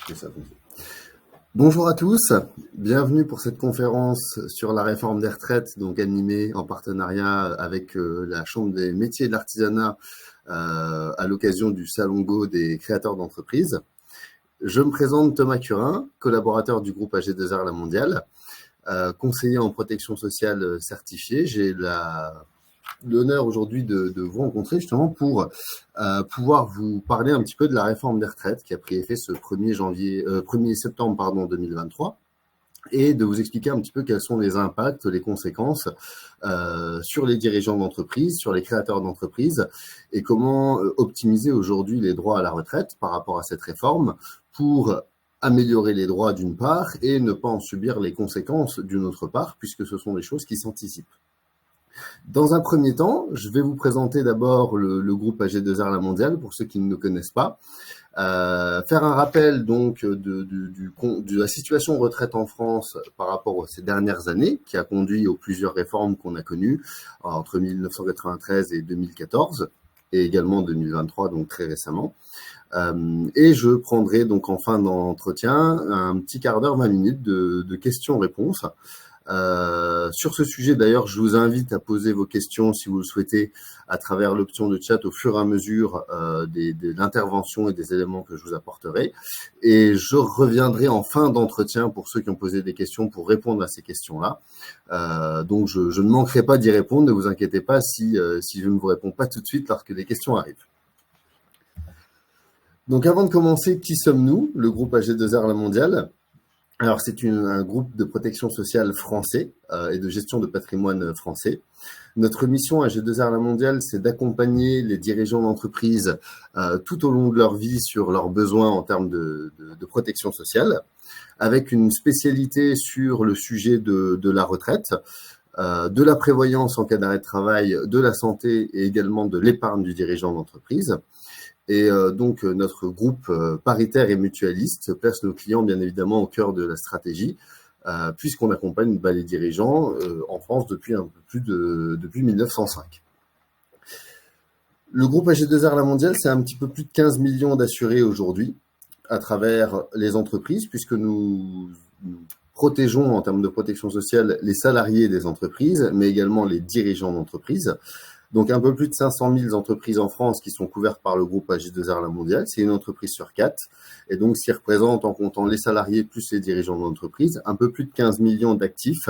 Que ça fonctionne. Bonjour à tous, bienvenue pour cette conférence sur la réforme des retraites, donc animée en partenariat avec la Chambre des métiers et de l'artisanat à l'occasion du Salon Go des créateurs d'entreprises. Je me présente Thomas Curin, collaborateur du groupe AG2R La Mondiale, conseiller en protection sociale certifié. J'ai l'honneur aujourd'hui de vous rencontrer justement pour pouvoir vous parler un petit peu de la réforme des retraites qui a pris effet ce 1er septembre 2023 et de vous expliquer un petit peu quels sont les impacts, les conséquences sur les dirigeants d'entreprise, sur les créateurs d'entreprise et comment optimiser aujourd'hui les droits à la retraite par rapport à cette réforme pour améliorer les droits d'une part et ne pas en subir les conséquences d'une autre part puisque ce sont des choses qui s'anticipent. Dans un premier temps, je vais vous présenter d'abord le groupe AG2R La Mondiale pour ceux qui ne le connaissent pas. Faire un rappel donc de la situation retraite en France par rapport à ces dernières années qui a conduit aux plusieurs réformes qu'on a connues entre 1993 et 2014 et également 2023, donc très récemment. Et je prendrai donc en fin d'entretien un petit quart d'heure, 20 minutes de questions-réponses. Sur ce sujet, d'ailleurs, je vous invite à poser vos questions, si vous le souhaitez, à travers l'option de chat au fur et à mesure de l'intervention et des éléments que je vous apporterai. Et je reviendrai en fin d'entretien pour ceux qui ont posé des questions pour répondre à ces questions-là. Donc, je ne manquerai pas d'y répondre. Ne vous inquiétez pas si je ne vous réponds pas tout de suite lorsque des questions arrivent. Donc, avant de commencer, qui sommes-nous, le groupe AG2R La Mondiale ? Alors, c'est un groupe de protection sociale français et de gestion de patrimoine français. Notre mission à AG2R La Mondiale, c'est d'accompagner les dirigeants d'entreprise tout au long de leur vie sur leurs besoins en termes de protection sociale, avec une spécialité sur le sujet de la retraite, de la prévoyance en cas d'arrêt de travail, de la santé et également de l'épargne du dirigeant d'entreprise. Et donc, notre groupe paritaire et mutualiste place nos clients, bien évidemment, au cœur de la stratégie, puisqu'on accompagne les dirigeants en France depuis depuis 1905. Le groupe AG2R La Mondiale, c'est un petit peu plus de 15 millions d'assurés aujourd'hui à travers les entreprises, puisque nous protégeons en termes de protection sociale les salariés des entreprises, mais également les dirigeants d'entreprises. Donc, un peu plus de 500 000 entreprises en France qui sont couvertes par le groupe AG2R La Mondiale. C'est une entreprise sur 4. Et donc, ce qui représente, en comptant les salariés plus les dirigeants d'entreprise, un peu plus de 15 millions d'actifs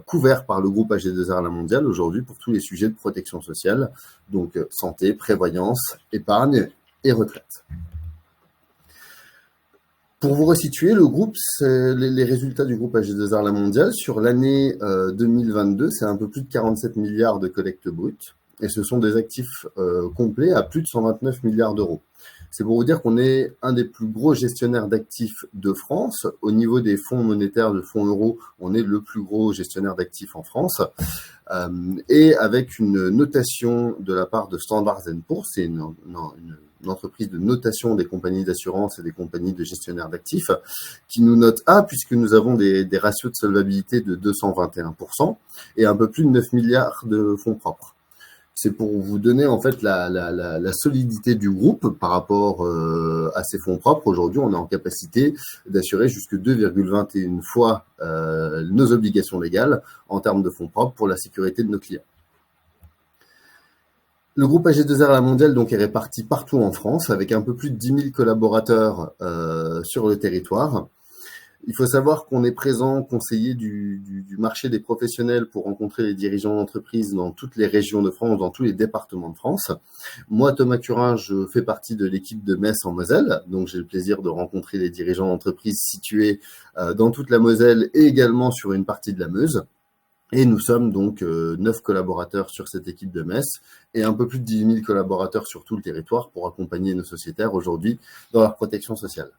couverts par le groupe AG2R La Mondiale aujourd'hui pour tous les sujets de protection sociale. Donc, santé, prévoyance, épargne et retraite. Pour vous resituer, le groupe, les résultats du groupe AG2R La Mondiale sur l'année 2022, c'est un peu plus de 47 milliards de collecte brute et ce sont des actifs complets à plus de 129 milliards d'euros. C'est pour vous dire qu'on est un des plus gros gestionnaires d'actifs de France. Au niveau des fonds monétaires, de fonds euros, on est le plus gros gestionnaire d'actifs en France. Et avec une notation de la part de Standard & Poor's, c'est une entreprise de notation des compagnies d'assurance et des compagnies de gestionnaires d'actifs, qui nous note A, puisque nous avons des ratios de solvabilité de 221% et un peu plus de 9 milliards de fonds propres. C'est pour vous donner en fait la solidité du groupe par rapport à ses fonds propres. Aujourd'hui, on est en capacité d'assurer jusque 2,21 fois nos obligations légales en termes de fonds propres pour la sécurité de nos clients. Le groupe AG2R La Mondiale donc, est réparti partout en France avec un peu plus de 10 000 collaborateurs sur le territoire. Il faut savoir qu'on est présent, conseiller du marché des professionnels pour rencontrer les dirigeants d'entreprise dans toutes les régions de France, dans tous les départements de France. Moi, Thomas Curin, je fais partie de l'équipe de Metz en Moselle, donc j'ai le plaisir de rencontrer les dirigeants d'entreprise situés dans toute la Moselle et également sur une partie de la Meuse. Et nous sommes donc 9 collaborateurs sur cette équipe de Metz et un peu plus de 10 000 collaborateurs sur tout le territoire pour accompagner nos sociétaires aujourd'hui dans leur protection sociale.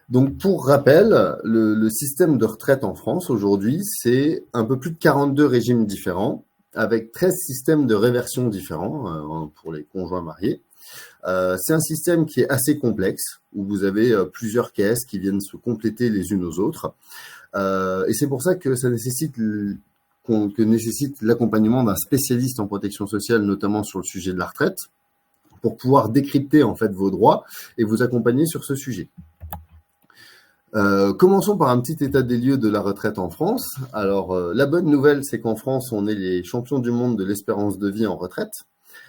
Donc, pour rappel, le système de retraite en France aujourd'hui, c'est un peu plus de 42 régimes différents, avec 13 systèmes de réversion différents pour les conjoints mariés. C'est un système qui est assez complexe, où vous avez plusieurs caisses qui viennent se compléter les unes aux autres. Et c'est pour ça que ça nécessite l'accompagnement d'un spécialiste en protection sociale, notamment sur le sujet de la retraite, pour pouvoir décrypter en fait vos droits et vous accompagner sur ce sujet. Commençons par un petit état des lieux de la retraite en France. Alors, la bonne nouvelle, c'est qu'en France, on est les champions du monde de l'espérance de vie en retraite,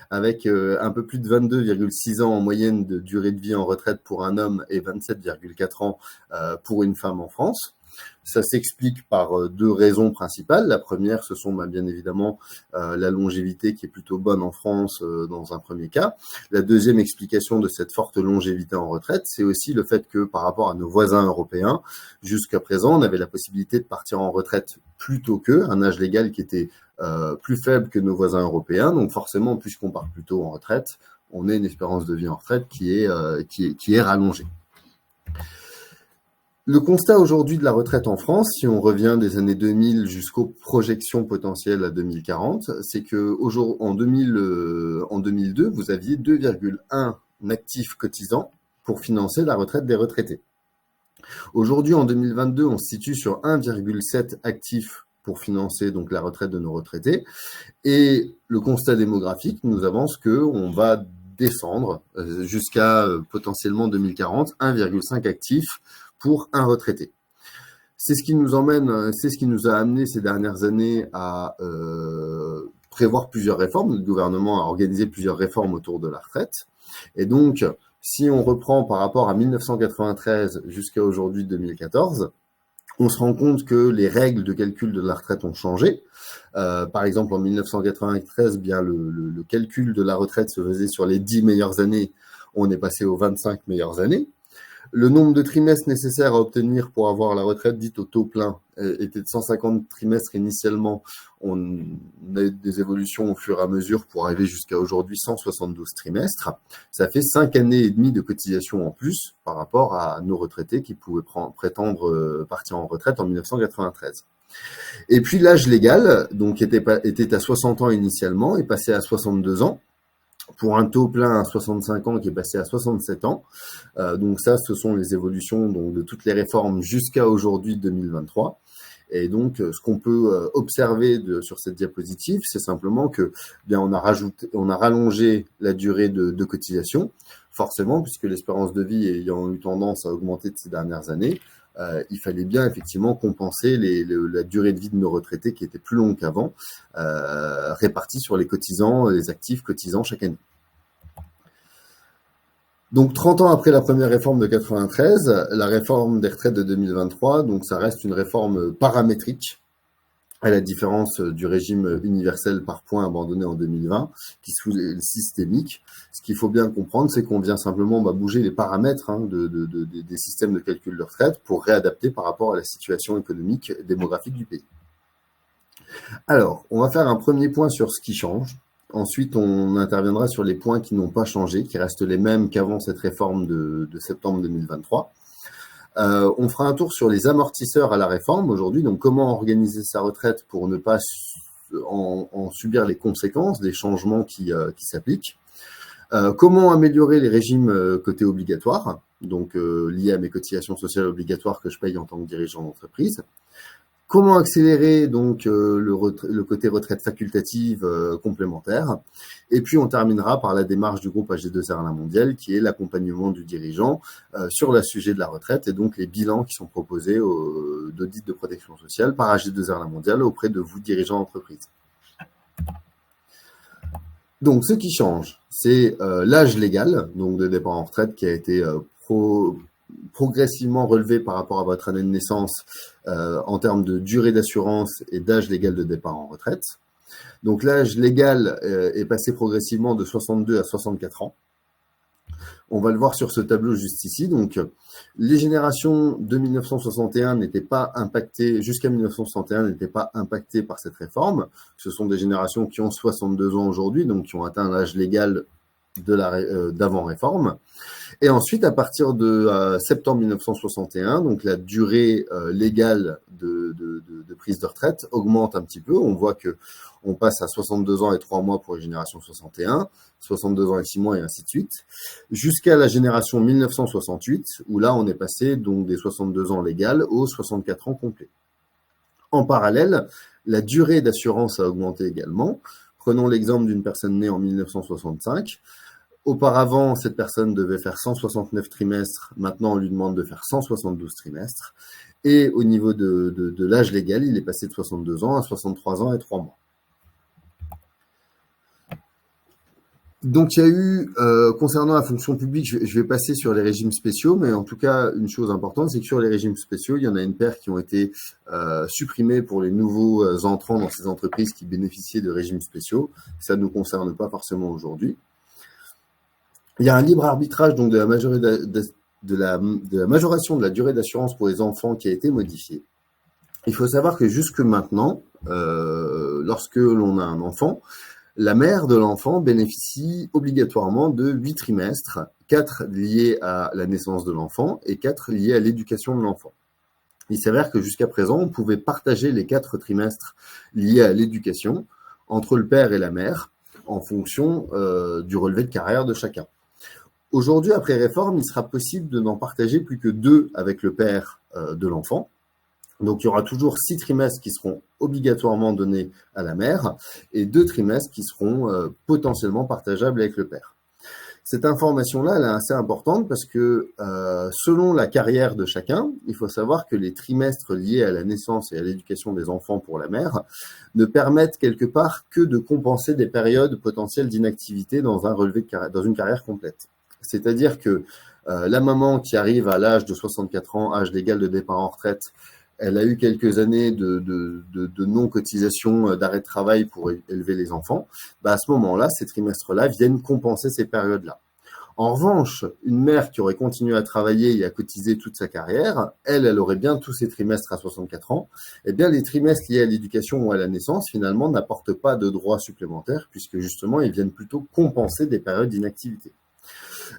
avec un peu plus de 22,6 ans en moyenne de durée de vie en retraite pour un homme et 27,4 ans pour une femme en France. Ça s'explique par deux raisons principales. La première, ce sont bien évidemment la longévité qui est plutôt bonne en France dans un premier cas. La deuxième explication de cette forte longévité en retraite, c'est aussi le fait que par rapport à nos voisins européens, jusqu'à présent, on avait la possibilité de partir en retraite plus tôt qu'eux, un âge légal qui était plus faible que nos voisins européens. Donc forcément, puisqu'on part plus tôt en retraite, on a une espérance de vie en retraite qui est rallongée. Le constat aujourd'hui de la retraite en France, si on revient des années 2000 jusqu'aux projections potentielles à 2040, c'est que en 2002, vous aviez 2,1 actifs cotisants pour financer la retraite des retraités. Aujourd'hui, en 2022, on se situe sur 1,7 actifs pour financer donc la retraite de nos retraités. Et le constat démographique nous avance qu'on va descendre jusqu'à potentiellement 2040, 1,5 actifs pour un retraité. C'est ce qui nous a amené ces dernières années à prévoir plusieurs réformes. Le gouvernement a organisé plusieurs réformes autour de la retraite. Et donc, si on reprend par rapport à 1993 jusqu'à aujourd'hui 2014, on se rend compte que les règles de calcul de la retraite ont changé. Par exemple, en 1993, bien le calcul de la retraite se faisait sur les 10 meilleures années. On est passé aux 25 meilleures années. Le nombre de trimestres nécessaires à obtenir pour avoir la retraite dite au taux plein était de 150 trimestres initialement. On a eu des évolutions au fur et à mesure pour arriver jusqu'à aujourd'hui 172 trimestres. Ça fait 5 années et demie de cotisation en plus par rapport à nos retraités qui pouvaient prétendre partir en retraite en 1993. Et puis l'âge légal, donc était à 60 ans initialement, est passé à 62 ans. Pour un taux plein à 65 ans qui est passé à 67 ans. Donc ça, ce sont les évolutions donc, de toutes les réformes jusqu'à aujourd'hui 2023. Et donc, ce qu'on peut observer sur cette diapositive, c'est simplement que bien on a rallongé la durée de cotisation, forcément, puisque l'espérance de vie ayant eu tendance à augmenter de ces dernières années, il fallait bien effectivement compenser la durée de vie de nos retraités qui était plus longue qu'avant, répartie sur les cotisants, les actifs cotisants chaque année. Donc 30 ans après la première réforme de 93, la réforme des retraites de 2023, donc ça reste une réforme paramétrique, à la différence du régime universel par points abandonné en 2020, qui est systémique. Ce qu'il faut bien comprendre, c'est qu'on vient simplement bouger les paramètres des systèmes de calcul de retraite pour réadapter par rapport à la situation économique et démographique du pays. Alors, on va faire un premier point sur ce qui change. Ensuite, on interviendra sur les points qui n'ont pas changé, qui restent les mêmes qu'avant cette réforme de septembre 2023. On fera un tour sur les amortisseurs à la réforme aujourd'hui, donc comment organiser sa retraite pour ne pas en subir les conséquences des changements qui s'appliquent. Comment améliorer les régimes cotés obligatoires, donc liés à mes cotisations sociales obligatoires que je paye en tant que dirigeant d'entreprise. Comment accélérer donc le côté retraite facultative complémentaire. Et puis on terminera par la démarche du groupe AG2R Alain Mondial, qui est l'accompagnement du dirigeant sur le sujet de la retraite et donc les bilans qui sont proposés d'audit de protection sociale par AG2R Alain Mondial auprès de vous, dirigeants d'entreprise. Donc ce qui change, c'est l'âge légal donc de départ en retraite qui a été progressivement relevé par rapport à votre année de naissance en termes de durée d'assurance et d'âge légal de départ en retraite. Donc l'âge légal est passé progressivement de 62 à 64 ans. On va le voir sur ce tableau juste ici. Donc les générations de 1961 n'étaient pas impactées, jusqu'à 1961 n'étaient pas impactées par cette réforme. Ce sont des générations qui ont 62 ans aujourd'hui, donc qui ont atteint l'âge légal d'avant réforme. Et ensuite, à partir de septembre 1961, donc la durée légale de prise de retraite augmente un petit peu. On voit que on passe à 62 ans et 3 mois pour la génération 61, 62 ans et 6 mois et ainsi de suite, jusqu'à la génération 1968, où là, on est passé donc des 62 ans légales aux 64 ans complets. En parallèle, la durée d'assurance a augmenté également. Prenons l'exemple d'une personne née en 1965. Auparavant, cette personne devait faire 169 trimestres. Maintenant, on lui demande de faire 172 trimestres. Et au niveau de l'âge légal, il est passé de 62 ans à 63 ans et 3 mois. Donc, il y a eu, concernant la fonction publique, je vais passer sur les régimes spéciaux, mais en tout cas, une chose importante, c'est que sur les régimes spéciaux, il y en a une paire qui ont été supprimés pour les nouveaux entrants dans ces entreprises qui bénéficiaient de régimes spéciaux. Ça ne nous concerne pas forcément aujourd'hui. Il y a un libre arbitrage donc de la majoration de la durée d'assurance pour les enfants qui a été modifié. Il faut savoir que jusque maintenant, lorsque l'on a un enfant, la mère de l'enfant bénéficie obligatoirement de 8 trimestres, 4 liés à la naissance de l'enfant et 4 liés à l'éducation de l'enfant. Il s'avère que jusqu'à présent, on pouvait partager les 4 trimestres liés à l'éducation entre le père et la mère en fonction du relevé de carrière de chacun. Aujourd'hui, après réforme, il sera possible de n'en partager plus que 2 avec le père de l'enfant. Donc, il y aura toujours 6 trimestres qui seront obligatoirement donnés à la mère et 2 trimestres qui seront potentiellement partageables avec le père. Cette information-là, elle est assez importante parce que selon la carrière de chacun, il faut savoir que les trimestres liés à la naissance et à l'éducation des enfants pour la mère ne permettent quelque part que de compenser des périodes potentielles d'inactivité dans un relevé de carrière, dans une carrière complète. C'est-à-dire que la maman qui arrive à l'âge de 64 ans, âge légal de départ en retraite, elle a eu quelques années de non-cotisation, d'arrêt de travail pour élever les enfants. À ce moment-là, ces trimestres-là viennent compenser ces périodes-là. En revanche, une mère qui aurait continué à travailler et à cotiser toute sa carrière, elle aurait bien tous ses trimestres à 64 ans. Eh bien, les trimestres liés à l'éducation ou à la naissance, finalement, n'apportent pas de droits supplémentaires puisque justement, ils viennent plutôt compenser des périodes d'inactivité.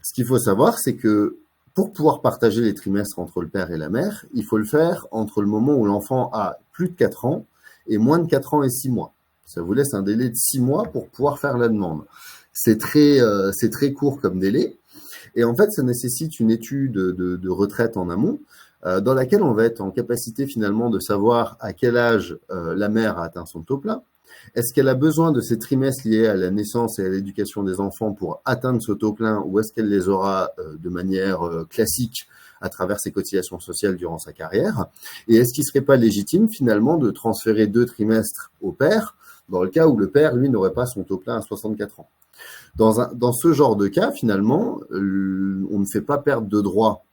Ce qu'il faut savoir, c'est que pour pouvoir partager les trimestres entre le père et la mère, il faut le faire entre le moment où l'enfant a plus de 4 ans et moins de 4 ans et 6 mois. Ça vous laisse un délai de 6 mois pour pouvoir faire la demande. C'est très court comme délai. Et en fait, ça nécessite une étude de retraite en amont dans laquelle on va être en capacité finalement de savoir à quel âge la mère a atteint son taux plein. Est-ce qu'elle a besoin de ces trimestres liés à la naissance et à l'éducation des enfants pour atteindre ce taux plein ou est-ce qu'elle les aura de manière classique à travers ses cotisations sociales durant sa carrière? Et est-ce qu'il ne serait pas légitime finalement de transférer 2 trimestres au père dans le cas où le père, lui, n'aurait pas son taux plein à 64 ans? Dans ce genre de cas, finalement, on ne fait pas perdre de droits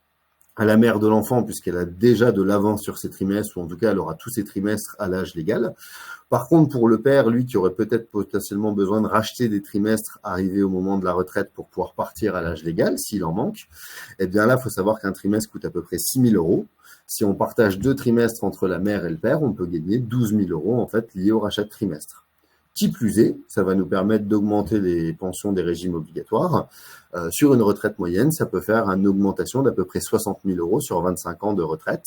à la mère de l'enfant puisqu'elle a déjà de l'avance sur ses trimestres ou en tout cas elle aura tous ses trimestres à l'âge légal. Par contre, pour le père, lui, qui aurait peut-être potentiellement besoin de racheter des trimestres arrivés au moment de la retraite pour pouvoir partir à l'âge légal, s'il en manque, eh bien là, il faut savoir qu'un trimestre coûte à peu près 6 000 euros. Si on partage 2 trimestres entre la mère et le père, on peut gagner 12 000 euros en fait liés au rachat de trimestre. Qui plus est, ça va nous permettre d'augmenter les pensions des régimes obligatoires. Sur une retraite moyenne, ça peut faire une augmentation d'à peu près 60 000 euros sur 25 ans de retraite.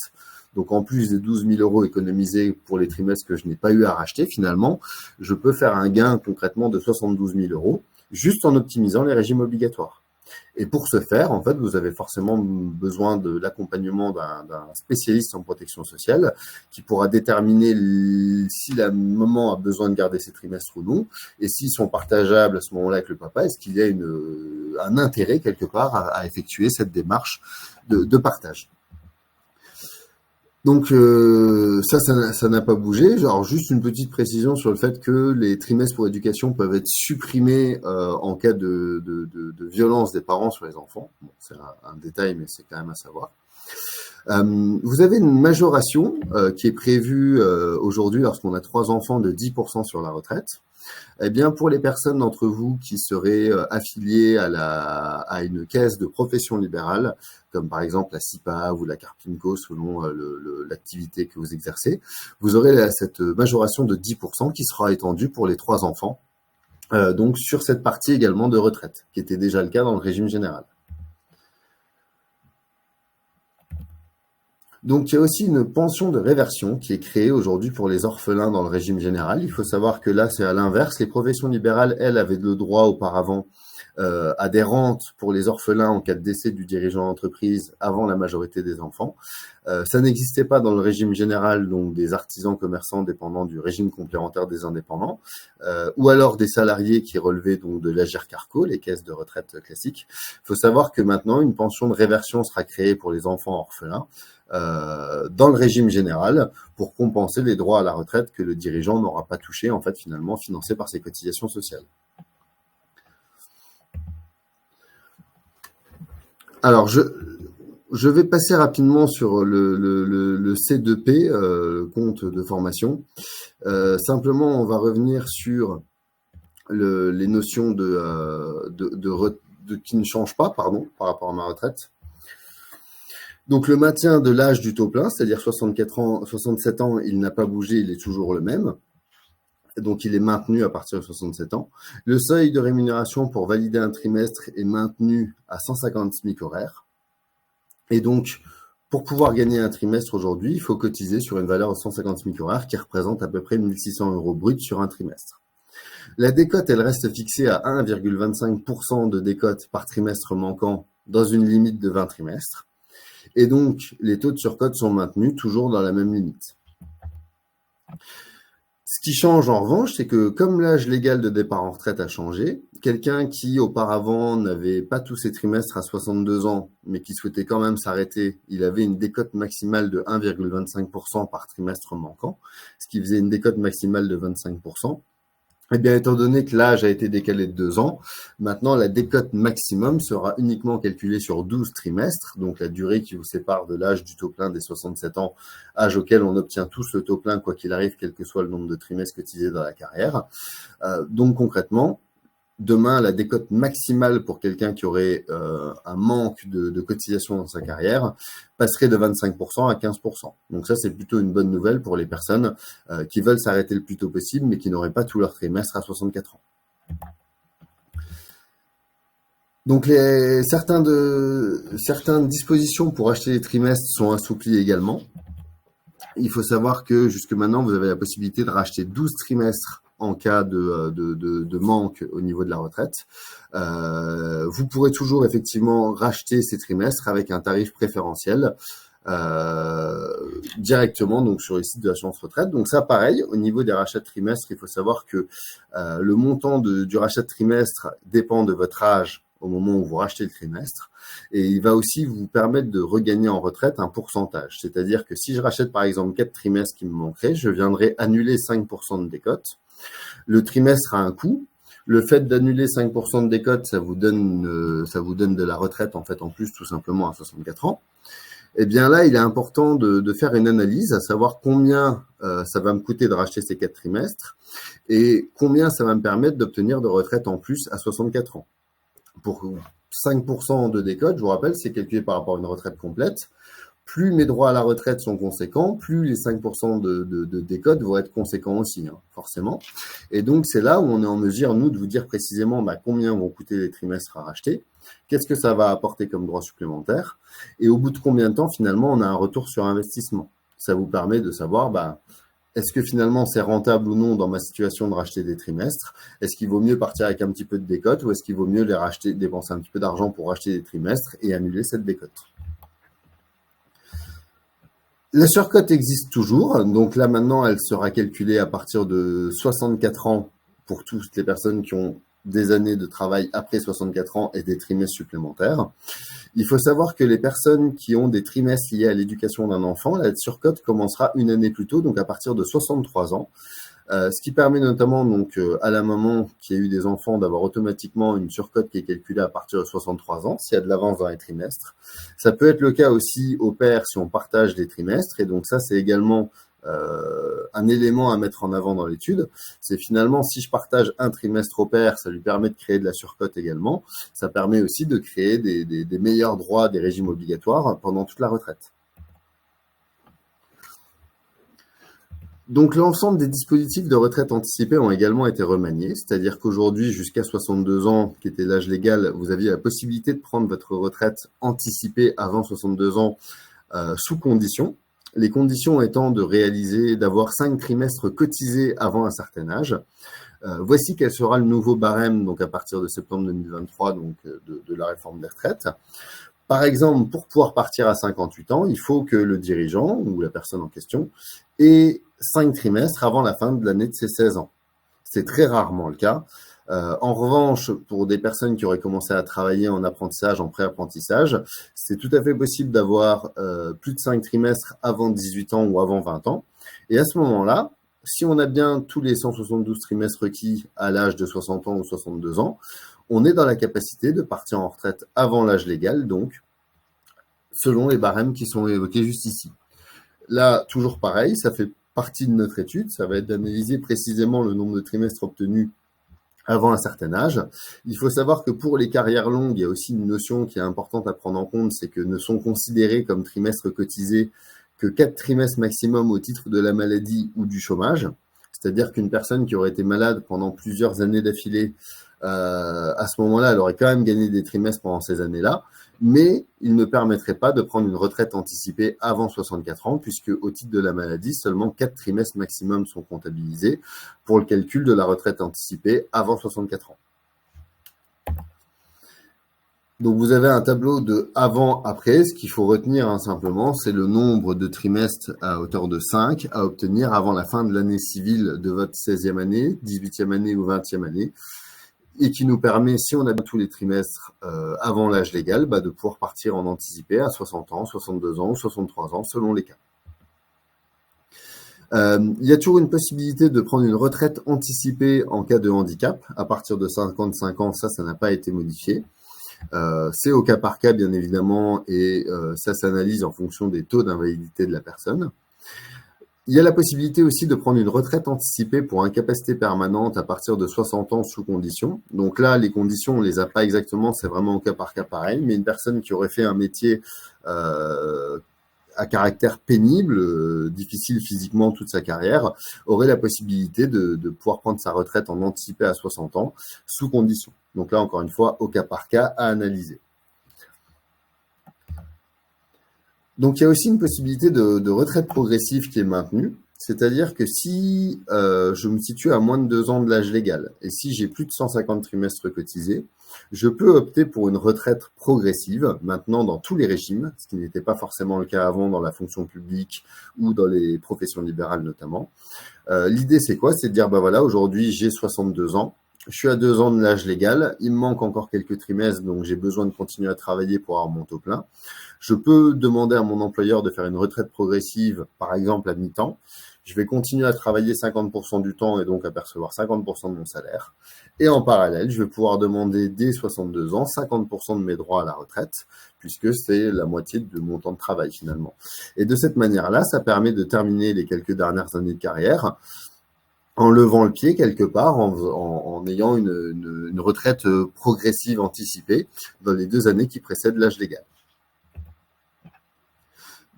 Donc, en plus des 12 000 euros économisés pour les trimestres que je n'ai pas eu à racheter, finalement, je peux faire un gain concrètement de 72 000 euros juste en optimisant les régimes obligatoires. Et pour ce faire, en fait, vous avez forcément besoin de l'accompagnement d'un spécialiste en protection sociale qui pourra déterminer si la maman a besoin de garder ses trimestres ou non, et s'ils sont partageables à ce moment-là avec le papa, est-ce qu'il y a un intérêt quelque part à effectuer cette démarche de partage. Donc ça n'a pas bougé. Genre juste une petite précision sur le fait que les trimestres pour éducation peuvent être supprimés en cas de violence des parents sur les enfants. Bon, c'est un détail, mais c'est quand même à savoir. Vous avez une majoration qui est prévue aujourd'hui lorsqu'on a 3 enfants de 10% sur la retraite. Eh bien, pour les personnes d'entre vous qui seraient affiliées à une caisse de profession libérale, comme par exemple la CIPA ou la Carpinco selon l'activité que vous exercez, vous aurez cette majoration de 10% qui sera étendue pour les 3 enfants, donc sur cette partie également de retraite, qui était déjà le cas dans le régime général. Donc, il y a aussi une pension de réversion qui est créée aujourd'hui pour les orphelins dans le régime général. Il faut savoir que là, c'est à l'inverse. Les professions libérales, elles, avaient le droit auparavant à des rentes pour les orphelins en cas de décès du dirigeant d'entreprise avant la majorité des enfants. Ça n'existait pas dans le régime général, donc des artisans commerçants dépendant du régime complémentaire des indépendants, ou alors des salariés qui relevaient donc de l'Agirc-Arrco, les caisses de retraite classiques. Il faut savoir que maintenant, une pension de réversion sera créée pour les enfants orphelins dans le régime général pour compenser les droits à la retraite que le dirigeant n'aura pas touché, en fait, finalement, financés par ses cotisations sociales. Alors, je vais passer rapidement sur le C2P, compte de formation. Simplement, on va revenir sur les notions qui ne changent pas, pardon, par rapport à ma retraite. Donc, le maintien de l'âge du taux plein, c'est-à-dire 67 ans, il n'a pas bougé, il est toujours le même. Donc, il est maintenu à partir de 67 ans. Le seuil de rémunération pour valider un trimestre est maintenu à 150 SMIC horaires. Et donc, pour pouvoir gagner un trimestre aujourd'hui, il faut cotiser sur une valeur de 150 SMIC horaires qui représente à peu près 1 600 € brut sur un trimestre. La décote, elle reste fixée à 1,25% de décote par trimestre manquant dans une limite de 20 trimestres. Et donc, les taux de surcote sont maintenus toujours dans la même limite. Ce qui change en revanche, c'est que comme l'âge légal de départ en retraite a changé, quelqu'un qui auparavant n'avait pas tous ses trimestres à 62 ans, mais qui souhaitait quand même s'arrêter, il avait une décote maximale de 1,25% par trimestre manquant, ce qui faisait une décote maximale de 25%. Eh bien, étant donné que l'âge a été décalé de 2 ans, maintenant la décote maximum sera uniquement calculée sur 12 trimestres, donc la durée qui vous sépare de l'âge du taux plein des 67 ans, âge auquel on obtient tous le taux plein, quoi qu'il arrive, quel que soit le nombre de trimestres cotisés dans la carrière. Donc concrètement, demain, la décote maximale pour quelqu'un qui aurait un manque de cotisation dans sa carrière passerait de 25% à 15%. Donc ça, c'est plutôt une bonne nouvelle pour les personnes qui veulent s'arrêter le plus tôt possible, mais qui n'auraient pas tout leur trimestre à 64 ans. Donc certaines dispositions pour acheter les trimestres sont assouplies également. Il faut savoir que jusque maintenant, vous avez la possibilité de racheter 12 trimestres en cas de manque au niveau de la retraite. Vous pourrez toujours effectivement racheter ces trimestres avec un tarif préférentiel directement donc sur les sites de l'assurance retraite. Donc ça, pareil, au niveau des rachats de trimestres, il faut savoir que le montant du rachat de trimestre dépend de votre âge au moment où vous rachetez le trimestre. Et il va aussi vous permettre de regagner en retraite un pourcentage. C'est-à-dire que si je rachète par exemple 4 trimestres qui me manqueraient, je viendrai annuler 5% de décote. Le trimestre a un coût. Le fait d'annuler 5% de décote, ça vous donne de la retraite en fait en plus tout simplement à 64 ans. Eh bien là, il est important de faire une analyse, à savoir combien ça va me coûter de racheter ces 4 trimestres et combien ça va me permettre d'obtenir de retraite en plus à 64 ans. Pour 5% de décote, je vous rappelle, c'est calculé par rapport à une retraite complète. Plus mes droits à la retraite sont conséquents, plus les 5% de décote vont être conséquents aussi, hein, forcément. Et donc, c'est là où on est en mesure, nous, de vous dire précisément combien vont coûter les trimestres à racheter, qu'est-ce que ça va apporter comme droit supplémentaire, et au bout de combien de temps, finalement, on a un retour sur investissement. Ça vous permet de savoir, est-ce que finalement c'est rentable ou non dans ma situation de racheter des trimestres? Est-ce qu'il vaut mieux partir avec un petit peu de décote ou est-ce qu'il vaut mieux les racheter, dépenser un petit peu d'argent pour racheter des trimestres et annuler cette décote? La surcote existe toujours, donc là maintenant elle sera calculée à partir de 64 ans pour toutes les personnes qui ont des années de travail après 64 ans et des trimestres supplémentaires. Il faut savoir que les personnes qui ont des trimestres liés à l'éducation d'un enfant, la surcote commencera une année plus tôt, donc à partir de 63 ans. Ce qui permet notamment donc à la maman qui a eu des enfants d'avoir automatiquement une surcote qui est calculée à partir de 63 ans, s'il y a de l'avance dans les trimestres. Ça peut être le cas aussi au père si on partage des trimestres, et donc ça c'est également un élément à mettre en avant dans l'étude. C'est finalement si je partage un trimestre au père, ça lui permet de créer de la surcote également. Ça permet aussi de créer des meilleurs droits, des régimes obligatoires pendant toute la retraite. Donc l'ensemble des dispositifs de retraite anticipée ont également été remaniés, c'est-à-dire qu'aujourd'hui, jusqu'à 62 ans, qui était l'âge légal, vous aviez la possibilité de prendre votre retraite anticipée avant 62 ans sous conditions. Les conditions étant d'avoir 5 trimestres cotisés avant un certain âge. Voici quel sera le nouveau barème donc à partir de septembre 2023 donc de la réforme des retraites. Par exemple, pour pouvoir partir à 58 ans, il faut que le dirigeant ou la personne en question ait 5 trimestres avant la fin de l'année de ses 16 ans. C'est très rarement le cas. En revanche, pour des personnes qui auraient commencé à travailler en apprentissage, en pré-apprentissage, c'est tout à fait possible d'avoir plus de 5 trimestres avant 18 ans ou avant 20 ans. Et à ce moment-là, si on a bien tous les 172 trimestres requis à l'âge de 60 ans ou 62 ans, on est dans la capacité de partir en retraite avant l'âge légal, donc selon les barèmes qui sont évoqués juste ici. Là, toujours pareil, ça fait partie de notre étude, ça va être d'analyser précisément le nombre de trimestres obtenus avant un certain âge. Il faut savoir que pour les carrières longues, il y a aussi une notion qui est importante à prendre en compte, c'est que ne sont considérés comme trimestres cotisés que 4 trimestres maximum au titre de la maladie ou du chômage. C'est-à-dire qu'une personne qui aurait été malade pendant plusieurs années d'affilée, à ce moment-là, elle aurait quand même gagné des trimestres pendant ces années-là, mais il ne permettrait pas de prendre une retraite anticipée avant 64 ans, puisque au titre de la maladie, seulement 4 trimestres maximum sont comptabilisés pour le calcul de la retraite anticipée avant 64 ans. Donc vous avez un tableau de avant-après. Ce qu'il faut retenir simplement, c'est le nombre de trimestres à hauteur de 5 à obtenir avant la fin de l'année civile de votre 16e année, 18e année ou 20e année, et qui nous permet, si on a tous les trimestres avant l'âge légal, de pouvoir partir en anticipé à 60 ans, 62 ans ou 63 ans, selon les cas. Il y a toujours une possibilité de prendre une retraite anticipée en cas de handicap. À partir de 55 ans, ça n'a pas été modifié. C'est au cas par cas, bien évidemment, et ça s'analyse en fonction des taux d'invalidité de la personne. Il y a la possibilité aussi de prendre une retraite anticipée pour incapacité permanente à partir de 60 ans sous conditions. Donc là, les conditions, on les a pas exactement, c'est vraiment au cas par cas pareil, mais une personne qui aurait fait un métier à caractère pénible, difficile physiquement toute sa carrière, aurait la possibilité de pouvoir prendre sa retraite en anticipé à 60 ans sous conditions. Donc là, encore une fois, au cas par cas à analyser. Donc, il y a aussi une possibilité de retraite progressive qui est maintenue. C'est-à-dire que si je me situe à moins de 2 ans de l'âge légal et si j'ai plus de 150 trimestres cotisés, je peux opter pour une retraite progressive maintenant dans tous les régimes, ce qui n'était pas forcément le cas avant dans la fonction publique ou dans les professions libérales notamment. L'idée, c'est quoi? C'est de dire, voilà, aujourd'hui, j'ai 62 ans. Je suis à 2 ans de l'âge légal, il me manque encore quelques trimestres, donc j'ai besoin de continuer à travailler pour avoir mon taux plein. Je peux demander à mon employeur de faire une retraite progressive, par exemple à mi-temps. Je vais continuer à travailler 50% du temps et donc à percevoir 50% de mon salaire. Et en parallèle, je vais pouvoir demander dès 62 ans 50% de mes droits à la retraite, puisque c'est la moitié de mon temps de travail finalement. Et de cette manière-là, ça permet de terminer les quelques dernières années de carrière en levant le pied quelque part, en ayant une retraite progressive anticipée dans les 2 années qui précèdent l'âge légal.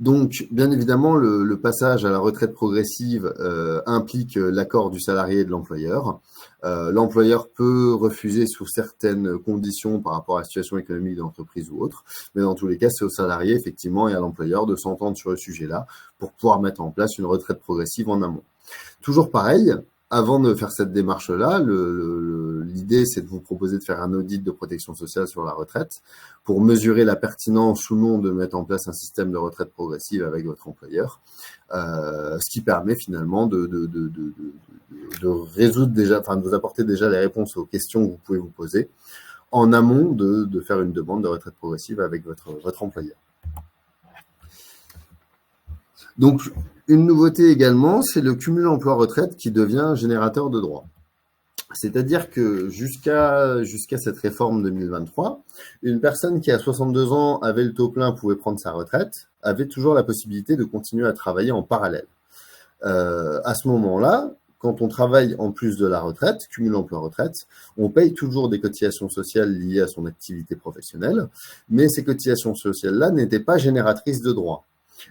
Donc, bien évidemment, le passage à la retraite progressive implique l'accord du salarié et de l'employeur. L'employeur peut refuser sous certaines conditions par rapport à la situation économique de l'entreprise ou autre, mais dans tous les cas, c'est au salarié, effectivement, et à l'employeur de s'entendre sur le sujet-là pour pouvoir mettre en place une retraite progressive en amont. Toujours pareil, avant de faire cette démarche-là, l'idée, c'est de vous proposer de faire un audit de protection sociale sur la retraite pour mesurer la pertinence ou non de mettre en place un système de retraite progressive avec votre employeur, ce qui permet finalement de résoudre déjà, enfin de vous apporter déjà les réponses aux questions que vous pouvez vous poser en amont de faire une demande de retraite progressive avec votre employeur. Donc, une nouveauté également, c'est le cumul emploi-retraite qui devient générateur de droits. C'est-à-dire que jusqu'à cette réforme 2023, une personne qui à 62 ans avait le taux plein, pouvait prendre sa retraite, avait toujours la possibilité de continuer à travailler en parallèle. À ce moment-là, quand on travaille en plus de la retraite, cumul emploi-retraite, on paye toujours des cotisations sociales liées à son activité professionnelle, mais ces cotisations sociales-là n'étaient pas génératrices de droits.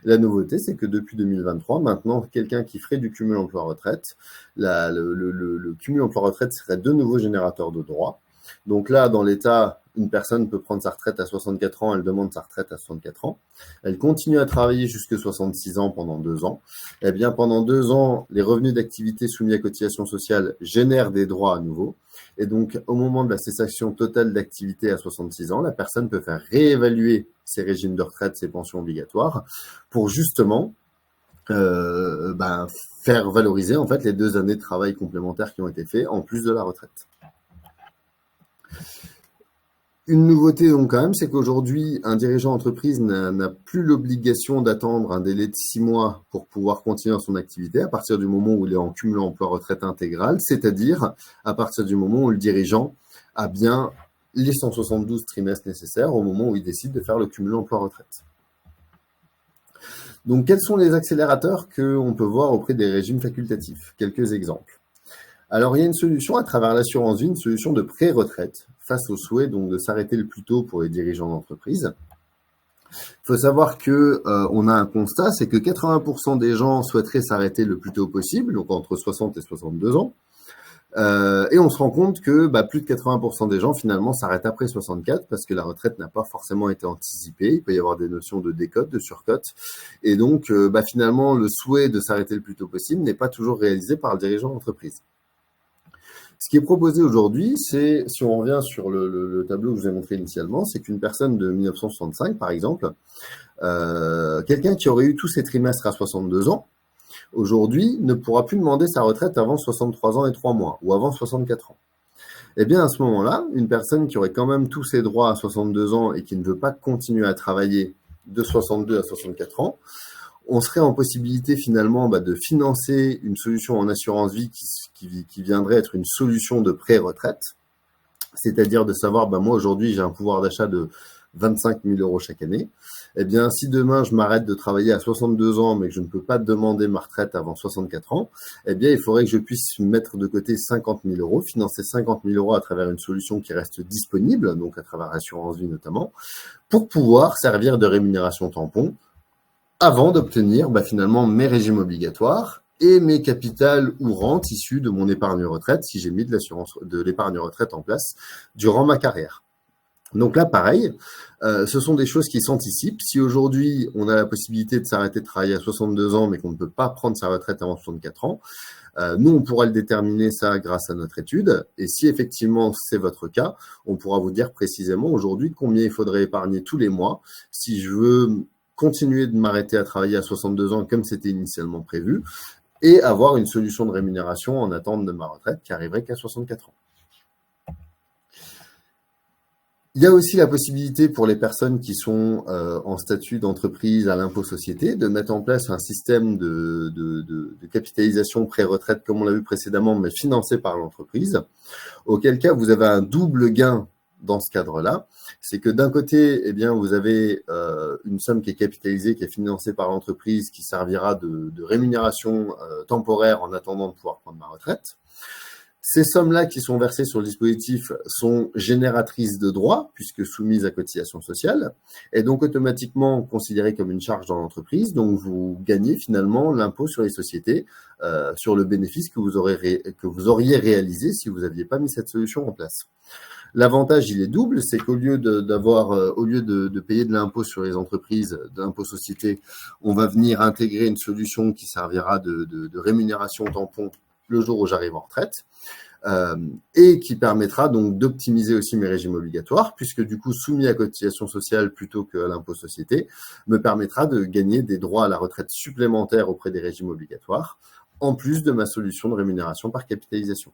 La nouveauté, c'est que depuis 2023, maintenant, quelqu'un qui ferait du cumul emploi-retraite, le cumul emploi-retraite serait de nouveau générateur de droits. Donc là, dans l'État, une personne peut prendre sa retraite à 64 ans, elle demande sa retraite à 64 ans, elle continue à travailler jusqu'à 66 ans pendant 2 ans. Eh bien, pendant 2 ans, les revenus d'activité soumis à cotisation sociale génèrent des droits à nouveau. Et donc, au moment de la cessation totale d'activité à 66 ans, la personne peut faire réévaluer ses régimes de retraite, ses pensions obligatoires, pour justement faire valoriser en fait les 2 années de travail complémentaires qui ont été faits en plus de la retraite. Une nouveauté donc quand même, c'est qu'aujourd'hui, un dirigeant d'entreprise n'a plus l'obligation d'attendre un délai de 6 mois pour pouvoir continuer son activité à partir du moment où il est en cumul emploi-retraite intégral, c'est-à-dire à partir du moment où le dirigeant a bien les 172 trimestres nécessaires au moment où il décide de faire le cumul emploi-retraite. Donc, quels sont les accélérateurs qu'on peut voir auprès des régimes facultatifs? Quelques exemples. Alors, il y a une solution à travers l'assurance vie, une solution de pré-retraite face au souhait donc de s'arrêter le plus tôt pour les dirigeants d'entreprise. Il faut savoir que on a un constat, c'est que 80% des gens souhaiteraient s'arrêter le plus tôt possible, donc entre 60 et 62 ans. Et on se rend compte que plus de 80% des gens finalement s'arrêtent après 64 parce que la retraite n'a pas forcément été anticipée. Il peut y avoir des notions de décote, de surcote. Et donc finalement le souhait de s'arrêter le plus tôt possible n'est pas toujours réalisé par le dirigeant d'entreprise. Ce qui est proposé aujourd'hui, c'est, si on revient sur le tableau que je vous ai montré initialement, c'est qu'une personne de 1965 par exemple, quelqu'un qui aurait eu tous ses trimestres à 62 ans, aujourd'hui, ne pourra plus demander sa retraite avant 63 ans et 3 mois, ou avant 64 ans. Eh bien, à ce moment-là, une personne qui aurait quand même tous ses droits à 62 ans et qui ne veut pas continuer à travailler de 62 à 64 ans, on serait en possibilité finalement de financer une solution en assurance vie qui viendrait être une solution de pré-retraite, c'est-à-dire de savoir, moi aujourd'hui j'ai un pouvoir d'achat de 25 000 € chaque année. Eh bien, si demain je m'arrête de travailler à 62 ans, mais que je ne peux pas demander ma retraite avant 64 ans, eh bien, il faudrait que je puisse mettre de côté 50 000 €, financer 50 000 € à travers une solution qui reste disponible, donc à travers l'assurance vie notamment, pour pouvoir servir de rémunération tampon avant d'obtenir finalement mes régimes obligatoires et mes capitales ou rentes issues de mon épargne retraite si j'ai mis de l'épargne retraite en place durant ma carrière. Donc là, pareil, ce sont des choses qui s'anticipent. Si aujourd'hui, on a la possibilité de s'arrêter de travailler à 62 ans, mais qu'on ne peut pas prendre sa retraite avant 64 ans, nous, on pourra le déterminer ça grâce à notre étude. Et si effectivement c'est votre cas, on pourra vous dire précisément aujourd'hui combien il faudrait épargner tous les mois si je veux continuer de m'arrêter à travailler à 62 ans comme c'était initialement prévu et avoir une solution de rémunération en attente de ma retraite qui arriverait qu'à 64 ans. Il y a aussi la possibilité pour les personnes qui sont en statut d'entreprise à l'impôt société de mettre en place un système de capitalisation pré-retraite comme on l'a vu précédemment, mais financé par l'entreprise, auquel cas vous avez un double gain dans ce cadre-là. C'est que d'un côté, vous avez une somme qui est capitalisée, qui est financée par l'entreprise, qui servira de rémunération temporaire en attendant de pouvoir prendre ma retraite. Ces sommes-là qui sont versées sur le dispositif sont génératrices de droits, puisque soumises à cotisation sociale, et donc automatiquement considérées comme une charge dans l'entreprise. Donc, vous gagnez finalement l'impôt sur les sociétés sur le bénéfice que vous auriez réalisé si vous n'aviez pas mis cette solution en place. L'avantage, il est double, c'est qu'au lieu de payer de l'impôt sur les entreprises, de l'impôt société, on va venir intégrer une solution qui servira de rémunération tampon le jour où j'arrive en retraite, et qui permettra donc d'optimiser aussi mes régimes obligatoires, puisque du coup, soumis à cotisation sociale plutôt qu'à l'impôt société, me permettra de gagner des droits à la retraite supplémentaires auprès des régimes obligatoires, en plus de ma solution de rémunération par capitalisation.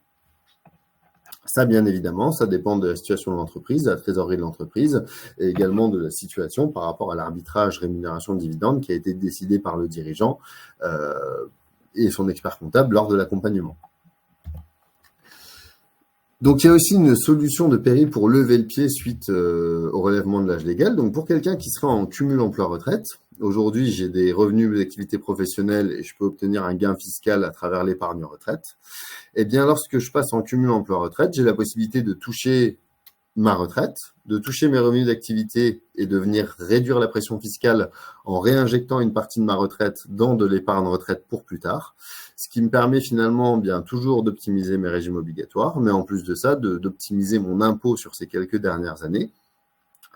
Ça, bien évidemment, ça dépend de la situation de l'entreprise, de la trésorerie de l'entreprise, et également de la situation par rapport à l'arbitrage rémunération-dividende qui a été décidé par le dirigeant et son expert comptable lors de l'accompagnement. Donc, il y a aussi une solution de péri pour lever le pied suite au relèvement de l'âge légal. Donc, pour quelqu'un qui sera en cumul emploi-retraite, aujourd'hui, j'ai des revenus d'activité professionnelle et je peux obtenir un gain fiscal à travers l'épargne retraite. Eh bien, lorsque je passe en cumul emploi-retraite, j'ai la possibilité de toucher ma retraite, de toucher mes revenus d'activité et de venir réduire la pression fiscale en réinjectant une partie de ma retraite dans de l'épargne retraite pour plus tard, ce qui me permet finalement bien toujours d'optimiser mes régimes obligatoires, mais en plus de ça, d'optimiser mon impôt sur ces quelques dernières années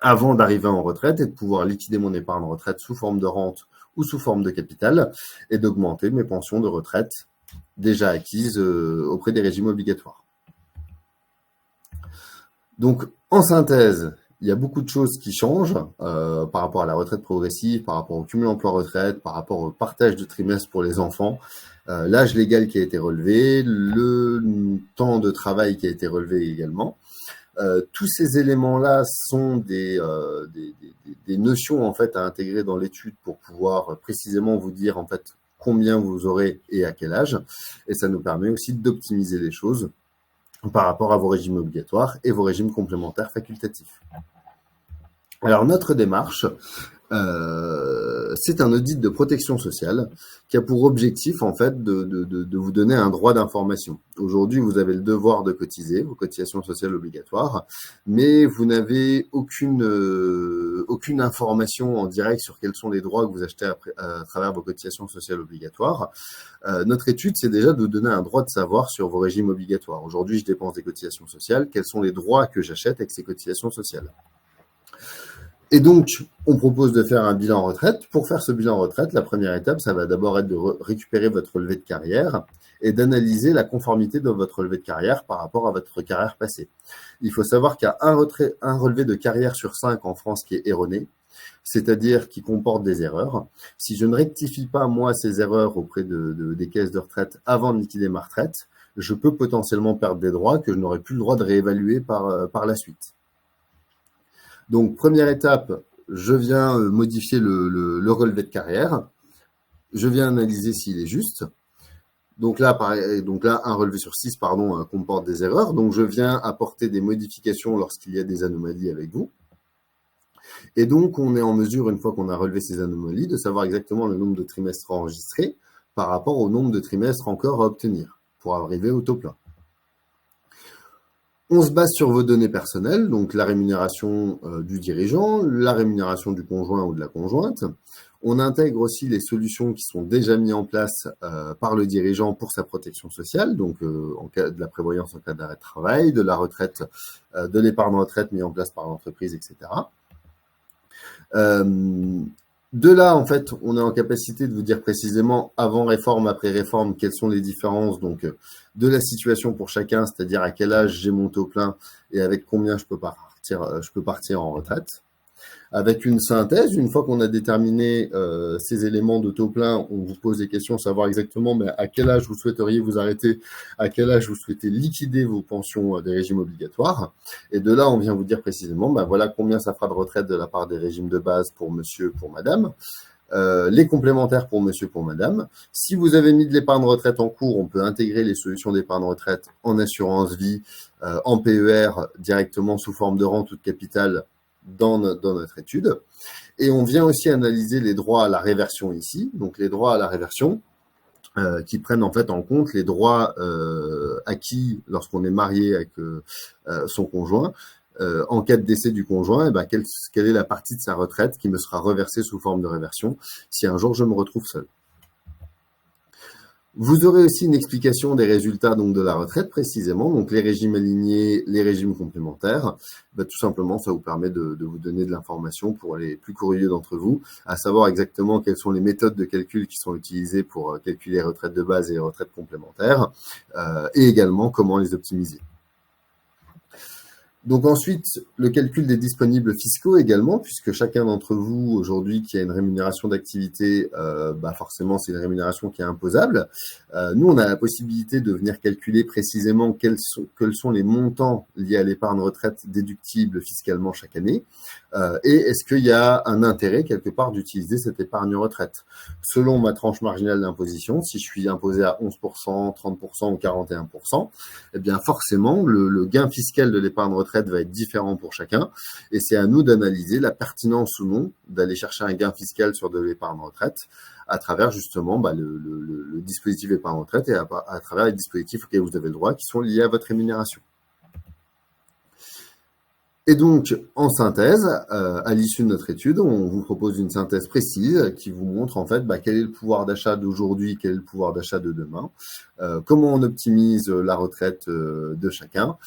avant d'arriver en retraite et de pouvoir liquider mon épargne retraite sous forme de rente ou sous forme de capital et d'augmenter mes pensions de retraite déjà acquises auprès des régimes obligatoires. Donc, en synthèse, il y a beaucoup de choses qui changent par rapport à la retraite progressive, par rapport au cumul emploi-retraite, par rapport au partage de trimestres pour les enfants, l'âge légal qui a été relevé, le temps de travail qui a été relevé également. Tous ces éléments-là sont des notions en fait à intégrer dans l'étude pour pouvoir précisément vous dire en fait combien vous aurez et à quel âge. Et ça nous permet aussi d'optimiser les choses par rapport à vos régimes obligatoires et vos régimes complémentaires facultatifs. Alors notre démarche, c'est un audit de protection sociale qui a pour objectif en fait de vous donner un droit d'information. Aujourd'hui, vous avez le devoir de cotiser, vos cotisations sociales obligatoires, mais vous n'avez aucune information en direct sur quels sont les droits que vous achetez à travers vos cotisations sociales obligatoires. Notre étude, c'est déjà de vous donner un droit de savoir sur vos régimes obligatoires. Aujourd'hui, je dépense des cotisations sociales. Quels sont les droits que j'achète avec ces cotisations sociales ? Et donc, on propose de faire un bilan retraite. Pour faire ce bilan retraite, la première étape, ça va d'abord être de récupérer votre relevé de carrière et d'analyser la conformité de votre relevé de carrière par rapport à votre carrière passée. Il faut savoir qu'il y a un relevé de carrière sur 5 en France qui est erroné, c'est-à-dire qui comporte des erreurs. Si je ne rectifie pas, moi, ces erreurs auprès des caisses de retraite avant de liquider ma retraite, je peux potentiellement perdre des droits que je n'aurai plus le droit de réévaluer par la suite. Donc, première étape, je viens modifier le relevé de carrière. Je viens analyser s'il est juste. Donc là, un relevé sur 6, comporte des erreurs. Donc, je viens apporter des modifications lorsqu'il y a des anomalies avec vous. Et donc, on est en mesure, une fois qu'on a relevé ces anomalies, de savoir exactement le nombre de trimestres enregistrés par rapport au nombre de trimestres encore à obtenir pour arriver au taux plein. On se base sur vos données personnelles, donc la rémunération du dirigeant, la rémunération du conjoint ou de la conjointe. On intègre aussi les solutions qui sont déjà mises en place par le dirigeant pour sa protection sociale, donc en cas de la prévoyance en cas d'arrêt de travail, de la retraite, de l'épargne retraite mise en place par l'entreprise, etc. De là, en fait, on est en capacité de vous dire précisément, avant réforme, après réforme, quelles sont les différences donc de la situation pour chacun, c'est-à-dire à quel âge j'ai mon taux plein et avec combien je peux partir en retraite. Avec une synthèse, une fois qu'on a déterminé ces éléments de taux plein, on vous pose des questions, savoir exactement à quel âge vous souhaiteriez vous arrêter, à quel âge vous souhaitez liquider vos pensions des régimes obligatoires. Et de là, on vient vous dire précisément, voilà combien ça fera de retraite de la part des régimes de base pour monsieur, pour madame. Les complémentaires pour monsieur, pour madame. Si vous avez mis de l'épargne retraite en cours, on peut intégrer les solutions d'épargne retraite en assurance vie, en PER, directement sous forme de rente ou de capital dans notre étude. Et on vient aussi analyser les droits à la réversion ici. Donc les droits à la réversion qui prennent en fait en compte les droits acquis lorsqu'on est marié avec son conjoint. En cas de décès du conjoint, quelle est la partie de sa retraite qui me sera reversée sous forme de réversion si un jour je me retrouve seul. Vous aurez aussi une explication des résultats donc de la retraite précisément, donc les régimes alignés, les régimes complémentaires. Tout simplement, ça vous permet de vous donner de l'information pour les plus curieux d'entre vous, à savoir exactement quelles sont les méthodes de calcul qui sont utilisées pour calculer les retraites de base et les retraites complémentaires, et également comment les optimiser. Donc ensuite, le calcul des disponibles fiscaux également, puisque chacun d'entre vous aujourd'hui qui a une rémunération d'activité, forcément c'est une rémunération qui est imposable. Nous, on a la possibilité de venir calculer précisément quels sont les montants liés à l'épargne retraite déductible fiscalement chaque année, et est-ce qu'il y a un intérêt quelque part d'utiliser cette épargne retraite. Selon ma tranche marginale d'imposition, si je suis imposé à 11%, 30% ou 41%, eh bien forcément le gain fiscal de l'épargne retraite va être différent pour chacun, et c'est à nous d'analyser la pertinence ou non d'aller chercher un gain fiscal sur de l'épargne retraite à travers justement le dispositif épargne retraite et à travers les dispositifs auxquels vous avez le droit qui sont liés à votre rémunération. Et donc, en synthèse, à l'issue de notre étude, on vous propose une synthèse précise qui vous montre en fait quel est le pouvoir d'achat d'aujourd'hui, quel est le pouvoir d'achat de demain, comment on optimise la retraite de chacun,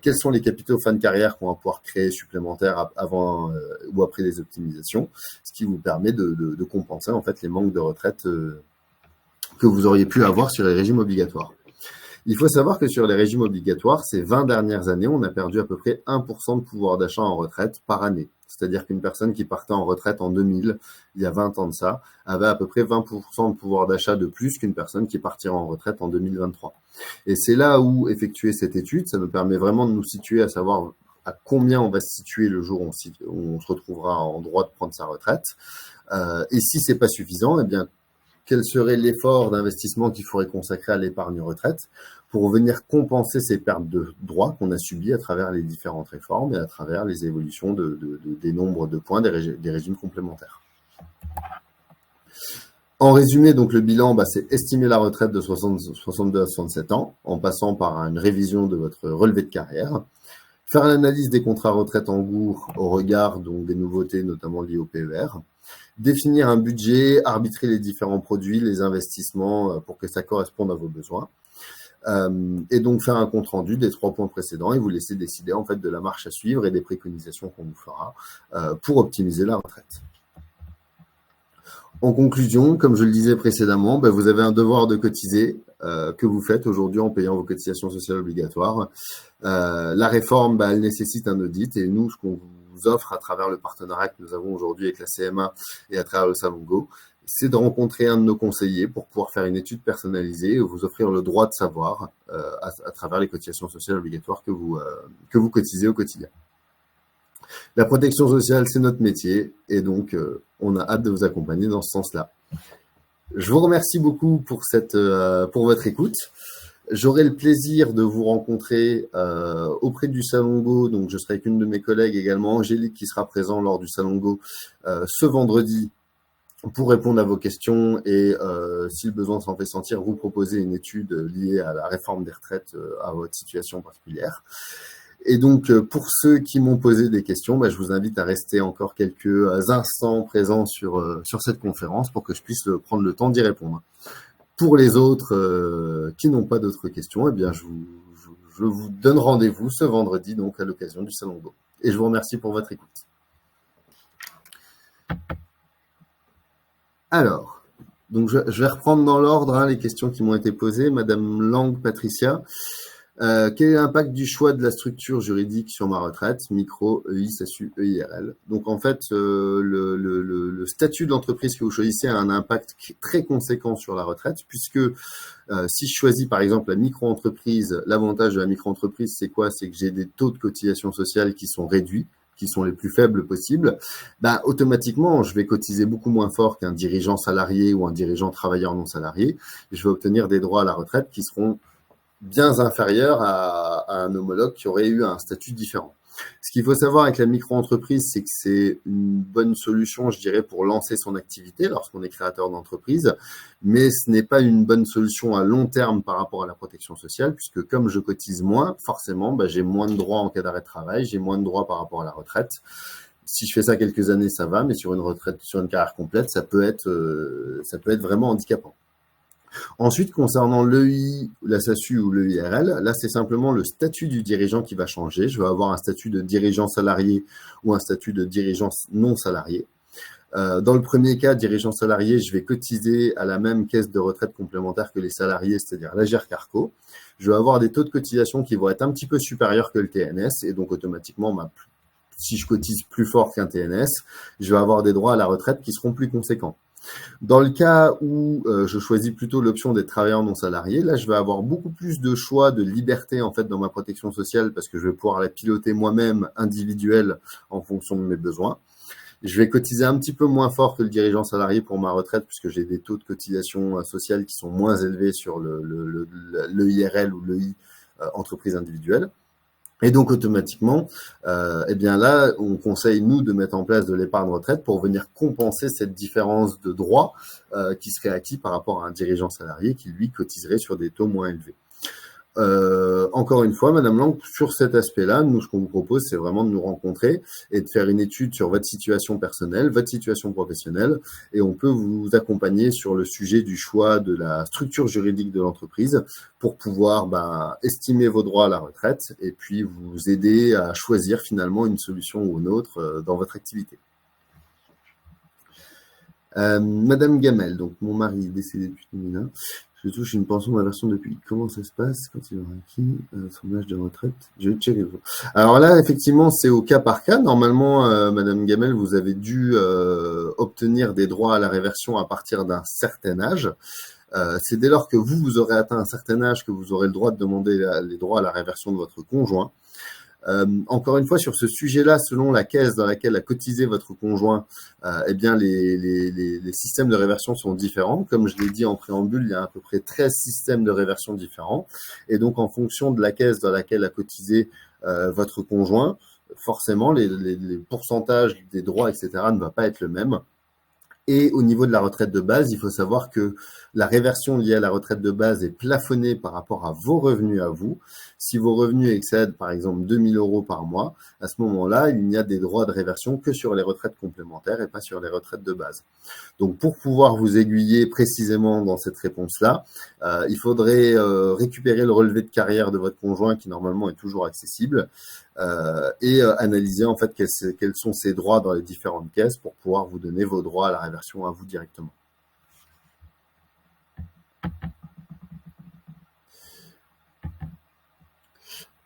quels sont les capitaux fin de carrière qu'on va pouvoir créer supplémentaires avant ou après les optimisations, ce qui vous permet de compenser en fait les manques de retraite que vous auriez pu avoir sur les régimes obligatoires. Il faut savoir que sur les régimes obligatoires, ces 20 dernières années, on a perdu à peu près 1% de pouvoir d'achat en retraite par année. C'est-à-dire qu'une personne qui partait en retraite en 2000, il y a 20 ans de ça, avait à peu près 20% de pouvoir d'achat de plus qu'une personne qui partira en retraite en 2023. Et c'est là où effectuer cette étude, ça nous permet vraiment de nous situer à savoir à combien on va se situer le jour où on se retrouvera en droit de prendre sa retraite. Et si c'est pas suffisant, eh bien, quel serait l'effort d'investissement qu'il faudrait consacrer à l'épargne retraite pour venir compenser ces pertes de droits qu'on a subies à travers les différentes réformes et à travers les évolutions des nombres de points des régimes complémentaires. En résumé, donc le bilan, c'est estimer la retraite de 62 à 67 ans en passant par une révision de votre relevé de carrière, faire l'analyse des contrats retraite en cours au regard donc, des nouveautés notamment liées au PER, définir un budget, arbitrer les différents produits, les investissements pour que ça corresponde à vos besoins. Et donc faire un compte rendu des 3 points précédents et vous laisser décider en fait de la marche à suivre et des préconisations qu'on vous fera pour optimiser la retraite. En conclusion, comme je le disais précédemment, vous avez un devoir de cotiser que vous faites aujourd'hui en payant vos cotisations sociales obligatoires. La réforme, elle nécessite un audit et nous, ce qu'on vous offre à travers le partenariat que nous avons aujourd'hui avec la CMA et à travers le Salongo, c'est de rencontrer un de nos conseillers pour pouvoir faire une étude personnalisée et vous offrir le droit de savoir à travers les cotisations sociales obligatoires que vous cotisez au quotidien. La protection sociale, c'est notre métier et donc on a hâte de vous accompagner dans ce sens-là. Je vous remercie beaucoup pour votre écoute. J'aurai le plaisir de vous rencontrer auprès du Salongo, donc je serai avec une de mes collègues également, Angélique, qui sera présent lors du Salongo ce vendredi pour répondre à vos questions et si le besoin s'en fait sentir, vous proposer une étude liée à la réforme des retraites à votre situation particulière. Et donc, pour ceux qui m'ont posé des questions, je vous invite à rester encore quelques instants présents sur cette conférence pour que je puisse prendre le temps d'y répondre. Pour les autres qui n'ont pas d'autres questions, eh bien, je vous donne rendez-vous ce vendredi, donc à l'occasion du Salongo. Et je vous remercie pour votre écoute. Alors, donc je vais reprendre dans l'ordre les questions qui m'ont été posées. Madame Lang, Patricia. Quel est l'impact du choix de la structure juridique sur ma retraite, micro, EI, SASU, EIRL? Donc en fait, le statut de l'entreprise que vous choisissez a un impact très conséquent sur la retraite, puisque si je choisis par exemple la micro-entreprise, l'avantage de la micro-entreprise, c'est quoi? C'est que j'ai des taux de cotisation sociale qui sont réduits, qui sont les plus faibles possibles. Automatiquement, je vais cotiser beaucoup moins fort qu'un dirigeant salarié ou un dirigeant travailleur non salarié. Je vais obtenir des droits à la retraite qui seront bien inférieur à un homologue qui aurait eu un statut différent. Ce qu'il faut savoir avec la micro-entreprise, c'est que c'est une bonne solution, je dirais, pour lancer son activité lorsqu'on est créateur d'entreprise, mais ce n'est pas une bonne solution à long terme par rapport à la protection sociale, puisque comme je cotise moins, forcément, j'ai moins de droits en cas d'arrêt de travail, j'ai moins de droits par rapport à la retraite. Si je fais ça quelques années, ça va, mais sur une retraite, sur une carrière complète, ça peut être vraiment handicapant. Ensuite, concernant l'EI, la SASU ou l'EIRL, là, c'est simplement le statut du dirigeant qui va changer. Je vais avoir un statut de dirigeant salarié ou un statut de dirigeant non salarié. Dans le premier cas, dirigeant salarié, je vais cotiser à la même caisse de retraite complémentaire que les salariés, c'est-à-dire l'Agirc-Arrco. Je vais avoir des taux de cotisation qui vont être un petit peu supérieurs que le TNS et donc automatiquement, si je cotise plus fort qu'un TNS, je vais avoir des droits à la retraite qui seront plus conséquents. Dans le cas où je choisis plutôt l'option des travailleurs non salariés, là, je vais avoir beaucoup plus de choix, de liberté en fait dans ma protection sociale parce que je vais pouvoir la piloter moi-même individuelle en fonction de mes besoins. Je vais cotiser un petit peu moins fort que le dirigeant salarié pour ma retraite puisque j'ai des taux de cotisation sociale qui sont moins élevés sur l'EIRL ou l'EI entreprise individuelle. Et donc, automatiquement, là, on conseille, nous, de mettre en place de l'épargne retraite pour venir compenser cette différence de droit qui serait acquis par rapport à un dirigeant salarié qui, lui, cotiserait sur des taux moins élevés. Encore une fois, Madame Lang, sur cet aspect-là, nous, ce qu'on vous propose, c'est vraiment de nous rencontrer et de faire une étude sur votre situation personnelle, votre situation professionnelle, et on peut vous accompagner sur le sujet du choix de la structure juridique de l'entreprise pour pouvoir estimer vos droits à la retraite et puis vous aider à choisir finalement une solution ou une autre dans votre activité. Madame Gamel, donc mon mari est décédé depuis 2001. Je touche une pension d'inversion depuis. Comment ça se passe quand il aura acquis son âge de retraite? Je vais checker. Alors là, effectivement, c'est au cas par cas. Normalement, Madame Gamel, vous avez dû obtenir des droits à la réversion à partir d'un certain âge. C'est dès lors que vous aurez atteint un certain âge que vous aurez le droit de demander les droits à la réversion de votre conjoint. Encore une fois, sur ce sujet-là, selon la caisse dans laquelle a cotisé votre conjoint, eh bien, les systèmes de réversion sont différents. Comme je l'ai dit en préambule, il y a à peu près 13 systèmes de réversion différents. Et donc, en fonction de la caisse dans laquelle a cotisé votre conjoint, forcément, les pourcentages des droits, etc., ne va pas être le même. Et au niveau de la retraite de base, il faut savoir que la réversion liée à la retraite de base est plafonnée par rapport à vos revenus à vous. Si vos revenus excèdent par exemple 2 000 € par mois, à ce moment-là, il n'y a des droits de réversion que sur les retraites complémentaires et pas sur les retraites de base. Donc pour pouvoir vous aiguiller précisément dans cette réponse-là, il faudrait récupérer le relevé de carrière de votre conjoint qui normalement est toujours accessible et analyser en fait quels sont ses droits dans les différentes caisses pour pouvoir vous donner vos droits à la réversion à vous directement.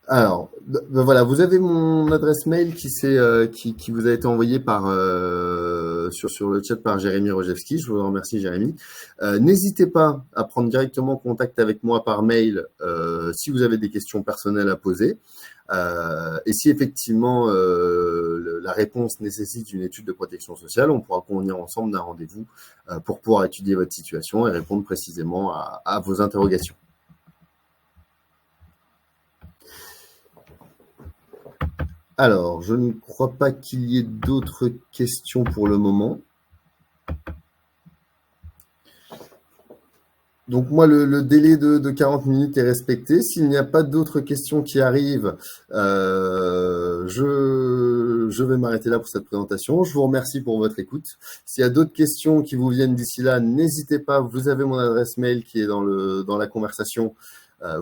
Alors, voilà, vous avez mon adresse mail qui vous a été envoyée sur le chat par Jérémy Rojewski. Je vous remercie, Jérémy. N'hésitez pas à prendre directement contact avec moi par mail si vous avez des questions personnelles à poser. Et si effectivement la réponse nécessite une étude de protection sociale, on pourra convenir ensemble d'un rendez-vous pour pouvoir étudier votre situation et répondre précisément à vos interrogations. Alors, je ne crois pas qu'il y ait d'autres questions pour le moment. Donc moi, le délai de 40 minutes est respecté. S'il n'y a pas d'autres questions qui arrivent, je vais m'arrêter là pour cette présentation. Je vous remercie pour votre écoute. S'il y a d'autres questions qui vous viennent d'ici là, n'hésitez pas. Vous avez mon adresse mail qui est dans la conversation.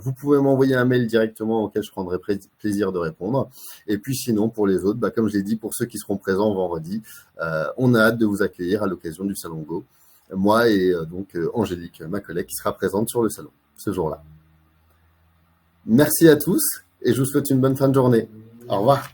Vous pouvez m'envoyer un mail directement auquel je prendrai plaisir de répondre. Et puis sinon, pour les autres, comme je l'ai dit, pour ceux qui seront présents vendredi, on a hâte de vous accueillir à l'occasion du Salon Go. Moi et donc Angélique, ma collègue, qui sera présente sur le salon ce jour-là. Merci à tous et je vous souhaite une bonne fin de journée. Au revoir.